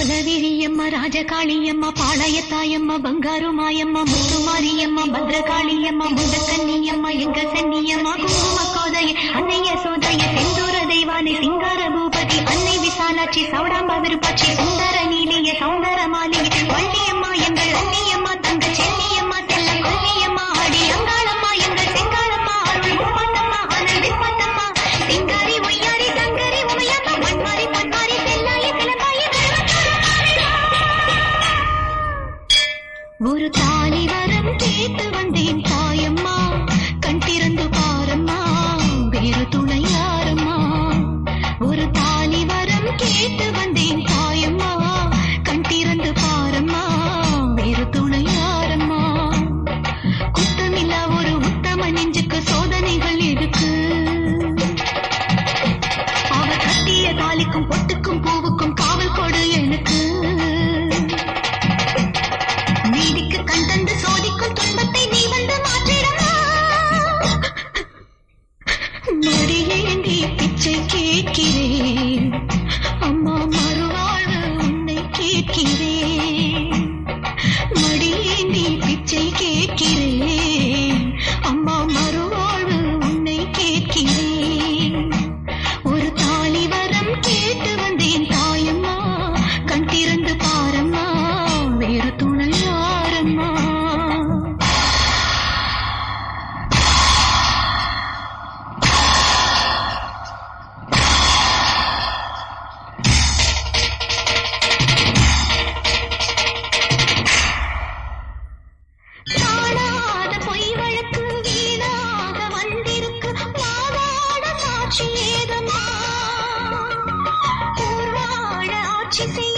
குலவிரியம்மா ராஜகாளியம்மா பாளையத்தாயம்மா பங்காரு மாயம்மா முத்துமாரியம்மா பத்ரகாளியம்மா முண்டக்கன்னியம்மா எங்க சன்னியம்மா குங்கும கோதைய அன்னைய சோதைய செந்தூர தெய்வானை சிங்கார பூபதி அன்னை விசாலாட்சி சௌடாம்பா விருப்பாட்சி சுந்தர நீலிய சௌந்தர மாளிகை வள்ளியம்மா எங்கள் அன்னியம்மா தங்க சென்னியம்மா தெல்ல கொல்லியம்மா ஆடி அங்காளம்மா எங்கள் செங்காளம்மா அருள் முப்பாட்டம்மா அனல் விப்பாட்டம்மா சிங்காரி ஒய்யாரி சங்கரி உமையம்மா மண்மாரி பன்மாரி செல்லாய கிளம்பாய ஒரு தாலி வரம் கேட்டு வந்தேன் தாயம்மா கண் திறந்து பாரம்மா வேறு துணை யாரம்மா ஒரு தாலி வரம் கேட்டு வந்தேன் தாயம்மா கண் திறந்து பாரம்மா வேறு துணை யாரம்மா குத்தமில்லா ஒரு உத்தம நெஞ்சுக்கு சோதனைகள் இருக்கு அவர் கட்டிய தாலிக்கும் பொட்டுக்கும் பூவுக்கும் காவல் கொடு எனக்கு நீதிக்கு கண் தந்து சோதிக்கும் துன்பத்தை நீ வந்து மாற்றிடமா மடியேந்தி பிச்சை கேட்கிறேன் அம்மா மறுவாழ்வு உன்னை கேட்கிறேன் மடியேந்தி பிச்சை கேட்கிறேன் அம்மா மறுவாழ்வு உன்னை கேட்கிறேன் ஒரு தாலி வரம் கேட்டு வந்தேன் தாயம்மா கண் திறந்து பாரம்மா வேறு துணை யாரம்மா காணாத பொய் வழக்கு வீணாக வந்திருக்கு வாதாட சாட்சி ஏதமா ஊர்வாழ ஆட்சி செய்ய